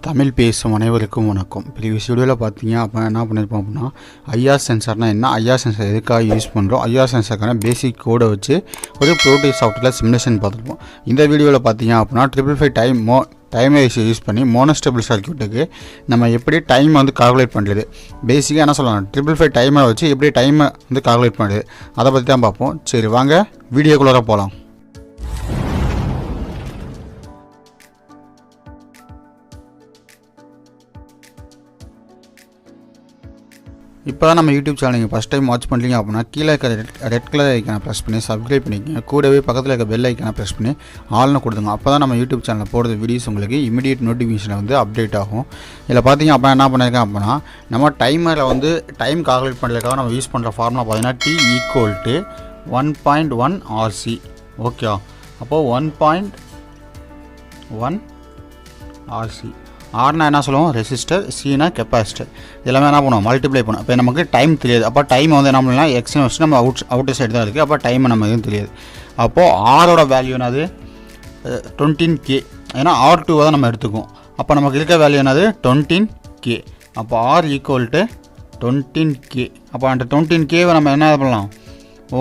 தமிழ் பேசும் அனைவருக்கும் வணக்கம். ப்ரீவியஸ் வீடியோவில் பார்த்தீங்க அப்போ என்ன பண்ணியிருப்போம் அப்படின்னா ஐஆர் சென்சார்னால் என்ன, ஐஆர் சென்சார் எதுக்காக யூஸ் பண்ணுறோம், ஐஆர் சென்சாருக்கான பேசிக் கோடை வச்சு ஒரு ப்ரோட்டீன் சாஃப்ட்வேரில் சிமுலேஷன் பார்த்துருப்போம். இந்த வீடியோவில் பார்த்தீங்க அப்படின்னா 555 டைமர் யூஸ் பண்ணி மோனோஸ்டேபிள் சர்க்யூட்டுக்கு நம்ம எப்படி டைம் வந்து கால்குலேட் பண்ணுறது, பேசிக்காக என்ன சொல்லலாம் 555 டைமரை வச்சு எப்படி டைமை வந்து கால்குலேட் பண்ணுறது அதை பற்றி தான் பார்ப்போம். சரி வாங்க வீடியோக்குள்ளார போகலாம். இப்போ தான் நம்ம யூடியூப் சேனல் நீங்கள் ஃபஸ்ட் டைம் வாட்ச் பண்ணுறீங்க அப்படின்னா கீழே இருக்க ரெட் கலர் ஐக்கானை ப்ரெஸ் பண்ணி சப்ஸ்கிரைப் பண்ணிக்கோங்க. கூடவே பக்கத்தில் இருக்க பெல் ஐக்கானை ப்ரெஸ் பண்ணி ஆல்னு கொடுத்துங்க. அப்போ தான் நம்ம யூடியூப் சேனலில் போடுற வீடியோஸ் உங்களுக்கு இமீடியட் நோட்டிஃபிகேஷனில் வந்து அப்டேட் ஆகும். இதில் பார்த்தீங்க அப்படின்னா என்ன பண்ணியிருக்கேன் அப்படின்னா நம்ம டைமரில் வந்து டைம் கால்குலேட் பண்ணுறதுக்காக நம்ம யூஸ் பண்ணுற ஃபார்முலா பார்த்தீங்கன்னா T = 1.1 RC. ஓகே, அப்போது 1.1 RC. ஆர்னா என்ன சொல்லுவோம் ரெசிஸ்டர், சீனா கெப்பாசிட்டர். இதெல்லாமே என்ன பண்ணுவோம் மல்டிப்ளை பண்ணுவோம். இப்போ நமக்கு டைம் தெரியாது, அப்போ டைம் வந்து என்ன பண்ணலாம் எக்ஸ்னு வச்சு நம்ம அவுட்டர் சைடு தான் இருக்குது. அப்போ டைம் நம்ம எதுவும் தெரியாது. அப்போது ஆரோட வேல்யூ என்னது 15K. ஏன்னா R2 தான் நம்ம எடுத்துக்குவோம். அப்போ நமக்கு இருக்க வேல்யூ என்னது 15K. அப்போ R = 15K. அப்போ அந்த 15Kவை நம்ம என்ன பண்ணலாம்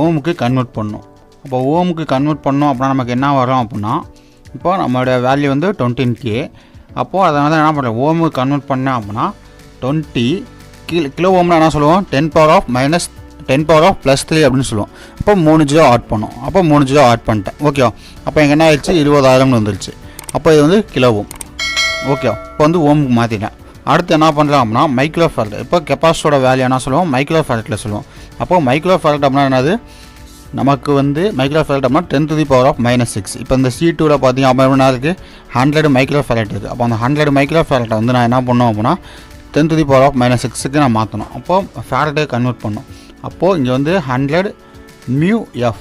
ஓமுக்கு கன்வெர்ட் பண்ணணும். அப்போ ஓமுக்கு கன்வெர்ட் பண்ணோம் அப்படின்னா நமக்கு என்ன வரும் அப்படின்னா இப்போ நம்மளோட வேல்யூ வந்து 15K. அப்போது அதை வந்து என்ன பண்ணுறோம் ஓமுக்கு கன்வெர்ட் பண்ணேன் அப்படின்னா 20 கிலோ ஓம்னா என்ன சொல்லுவோம் 10⁻⁻³ அப்படின்னு சொல்லுவோம். அப்போ 3 ஜீரோ ஆட் பண்ணோம். அப்போ 3 ஜீரோ ஆட் பண்ணிட்டேன். ஓகே, அப்போ எங்கே என்ன ஆயிடுச்சு 20,000 வந்துருச்சு. அப்போ இது வந்து கிலோ ஓம். ஓகே, இப்போ வந்து ஓமுக்கு மாற்றிட்டேன். அடுத்து என்ன பண்ணுறோம் அப்படின்னா மைக்ரோ ஃபேரட். இப்போ கெப்பாசிட்டரோட வேல்யூ என்ன சொல்லுவோம் மைக்ரோ ஃபேரட்டில் சொல்லுவோம். அப்போ மைக்ரோ ஃபேரட் அப்படின்னா என்னது நமக்கு வந்து மைக்ரோ ஃபேரட் அப்படின்னா 10⁻⁻�6. இப்போ இந்த C2ல் பார்த்தீங்க அப்படின்னா என்ன இருக்குது 100 மைக்ரோ ஃபேரட் இருக்குது. அப்போ அந்த 100 மைக்ரோ ஃபேரட்டை வந்து நான் என்ன பண்ணோம் அப்படின்னா 10⁻⁻�6க்கு நான் மாற்றணும். அப்போது ஃபேரட்டை கன்வெர்ட் பண்ணணும். அப்போது இங்கே வந்து 100 μF.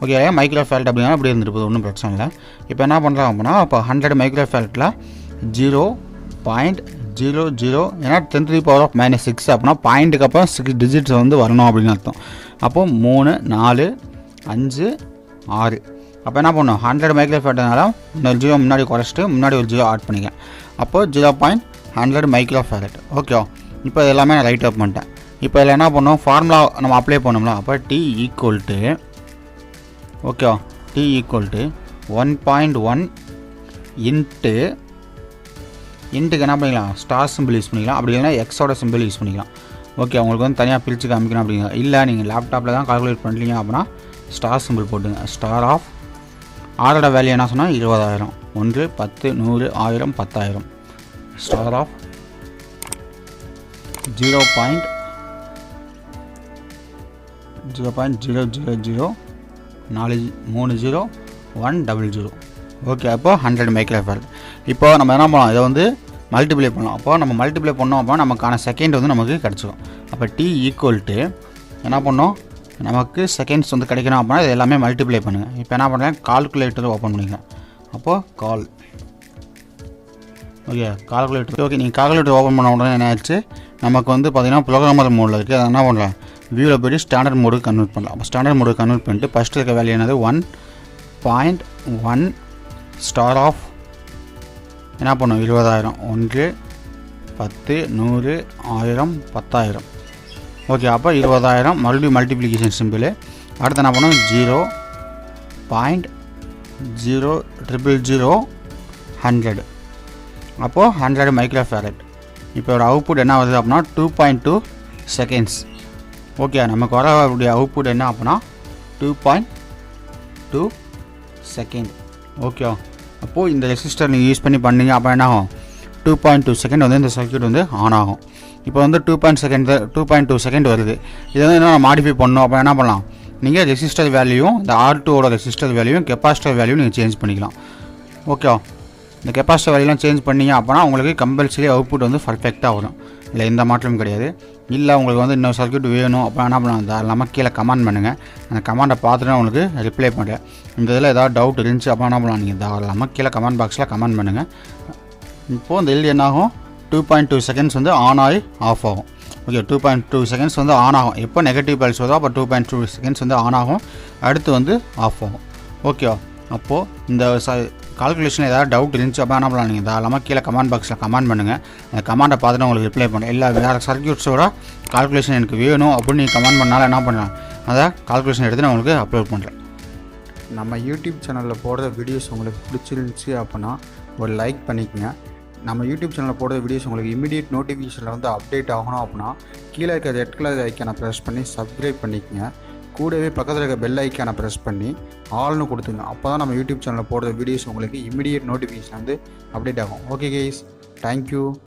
ஓகே, மைக்ரோ ஃபேரட் அப்படின்னா அப்படி இருந்துட்டு ஒன்றும் பிரச்சனை இல்லை. இப்போ என்ன பண்ணுறோம் அப்படின்னா இப்போ 100 மைக்ரோ ஃபேரட்டில் 0.00 ஏன்னா 10⁻⁻6 அப்படின்னா பாயிண்ட்டுக்கு அப்புறம் 6 டிஜிட்ஸ் வந்து வரணும் அப்படின்னு அர்த்தம். அப்போது 3 4 5 6. அப்போ என்ன பண்ணணும் 100 மைக்ரோ ஃபேரட்னால இன்னொரு ஜீரோ முன்னாடி குறைச்சிட்டு முன்னாடி ஒரு ஜீரோ ஆட் பண்ணிக்கேன். அப்போது 0.100 மைக்ரோ ஃபேரட். ஓகே, இப்போ இதெல்லாமே நான் ரைட் அப் பண்ணிட்டேன். இப்போ இதில் என்ன பண்ணோம் ஃபார்முலா நம்ம அப்ளை பண்ணோம்ல. அப்போ T = ஓகே T = 1.1 இன்ட்டுக்கு என்ன பண்ணிக்கலாம் ஸ்டார் சிம்பிள் யூஸ் பண்ணிக்கலாம். அப்படி இல்லைன்னா எக்ஸோட சிம்பிள் யூஸ் பண்ணிக்கலாம். ஓகே, உங்களுக்கு வந்து தனியாக பிரித்து காமிக்கணும் அப்படிங்க இல்லை நீங்கள் லேப்டாப்பில் தான் கால்குலேட் பண்ணுறீங்க அப்படின்னா ஸ்டார் சிம்பிள் போட்டுங்க. ஸ்டார் ஆஃப் ஆரோட வேல்யூ என்ன சொன்னால் 20,000 1 10 100 1000 10,000. Star of 0.000 4 3 0 100. ஓகே, அப்போ 100 மைக்ரோ ஃபேரட். இப்போ நம்ம என்ன பண்ணலாம் இதை வந்து மல்டிப்ளை பண்ணலாம். அப்போ நம்ம மல்டிப்ளை பண்ணோம் அப்போ நமக்கான செகண்ட் வந்து நமக்கு கிடச்சிடும். அப்போ T = என்ன பண்ணோம் நமக்கு செகண்ட்ஸ் வந்து கிடைக்கணும் அப்படின்னா இது எல்லாமே மல்டிப்ளை பண்ணுங்கள். இப்போ என்ன பண்ணுறேன் கால்குலேட்டர் ஓப்பன் பண்ணிக்கலாம். அப்போது கால்குலேட்டர். ஓகே, நீங்கள் கால்குலேட்டர் ஓப்பன் பண்ண உடனே என்ன ஆச்சு நமக்கு வந்து பார்த்தீங்கன்னா ப்ரோக்ராமர் மோடில் இருக்குது. அதை என்ன பண்ணலாம் வியூவில் போய்ட்டு ஸ்டாண்டர்ட் மோடுக்கு கன்வெர்ட் பண்ணலாம். அப்போ ஸ்டாண்டர்ட் மோடுக்கு கன்வெர்ட் பண்ணிட்டு ஃபஸ்ட்டு இருக்க வேல்யூ என்னது 1.1 ஸ்டார் ஆஃப் என்ன பண்ணும் 20,000 1 10 100 1000 10,000. ஓகே, அப்போ 20,000 மறுபடியும் மல்டிப்ளிகேஷன் சிம்பிள். அடுத்து என்ன பண்ணும் 0.000 100. அப்போது 100 மைக்ரோ ஃபேரட். இப்போ ஒரு அவுட்புட் என்ன வருது அப்படின்னா 2.2 செகண்ட்ஸ். ஓகே, நமக்கு வரக்கூடிய அவுட்புட் என்ன அப்படின்னா 2.2 செகண்ட். ஓகே, அப்போது இந்த ரெசிஸ்டர் நீங்கள் யூஸ் பண்ணி பண்ணீங்க அப்போ என்ன ஆகும் 2.2 செகண்ட் வந்து இந்த சர்க்யூட் வந்து ஆன் ஆகும். இப்போ வந்து 2.2 செகண்ட் வருது. இதை வந்து என்ன மாடிஃபை பண்ணணும் அப்போ என்ன பண்ணலாம் நீங்கள் ரெசிஸ்டர் வேல்யூவும் இந்த R2ஓட ரெசிஸ்டர் வேல்யூவும் கெப்பாசிட்டர் வேல்யூ நீங்கள் சேஞ்ச் பண்ணிக்கலாம். ஓகே, இந்த கெப்பாசிட்டர் வேல்யூலாம் சேஞ்ச் பண்ணிங்க அப்படின்னா உங்களுக்கு கம்பல்சரி அவுட்புட் வந்து பர்ஃபெக்டாக வரும். இல்லை எந்த மாற்றமும் கிடையாது. இல்லை உங்களுக்கு வந்து இன்னொரு சர்க்யூட் வேணும் அப்போ என்ன பண்ணலாம் தாராளமாக கீழே கமெண்ட் பண்ணுங்கள். அந்த கமெண்ட்டை பார்த்துட்டு உங்களுக்கு ரிப்ளை பண்ணுறேன். இந்த இதில் ஏதாவது டவுட் இருந்துச்சு அப்போ என்ன பண்ணலாம் நீங்கள் தாராளமாக கீழே கமெண்ட் பாக்ஸில் கமெண்ட் பண்ணுங்கள். இப்போது இந்த எல்இடி என்ன ஆகும் 2.2 செகண்ட்ஸ் வந்து ஆன் ஆகி ஆஃப் ஆகும். ஓகே, 2.2 செகண்ட்ஸ் வந்து ஆன் ஆகும். எப்போ நெகட்டிவ் பல்ஸ் வருதோ அப்போ 2.2 செகண்ட்ஸ் வந்து ஆன் ஆகும். அடுத்து வந்து ஆஃப் ஆகும். ஓகே, அப்போது இந்த கால்குலேஷன் ஏதாவது டவுட் இருந்துச்சு அப்போ என்ன பண்ணலாம், நீங்கள் தாராளமாக கீழே கமெண்ட் பாக்ஸில் கமெண்ட் பண்ணுங்கள். அந்த கமெண்ட்டை பார்த்துட்டு உங்களுக்கு ரிப்ளை பண்ணுறேன். இல்லை வேறு சர்க்யூட்ஸோட கால்குலேஷன் எனக்கு வேணும் அப்படின்னு நீங்கள் கமெண்ட் பண்ணாலும் என்ன பண்ணலாம், அதை கால்குலேஷன் எடுத்து நான் உங்களுக்கு அப்லோட் பண்ணுறேன். நம்ம யூடியூப் சேனலில் போடுற வீடியோஸ் உங்களுக்கு பிடிச்சிருந்துச்சி அப்படின்னா ஒரு லைக் பண்ணிக்கோங்க. நம்ம யூடியூப் சேனலில் போடுற வீடியோஸ் உங்களுக்கு இமீடியட் நோட்டிஃபிகேஷனில் வந்து அப்டேட் ஆகணும் அப்படின்னா கீழே இருக்க ரெட் கலர் ஐக்கானை ப்ரெஸ் பண்ணி சப்ஸ்கிரைப் பண்ணிக்கோங்க. கூடவே பக்கத்தில் இருக்க பெல் ஐக்கானை ப்ரெஸ் பண்ணி ஆல்னு கொடுத்துங்க. அப்போ தான் நம்ம யூடியூப் சேனலில் போடுற வீடியோஸ் உங்களுக்கு இமீடியட் நோட்டிஃபிகேஷன் வந்து அப்டேட் ஆகும். Okay guys, thank you.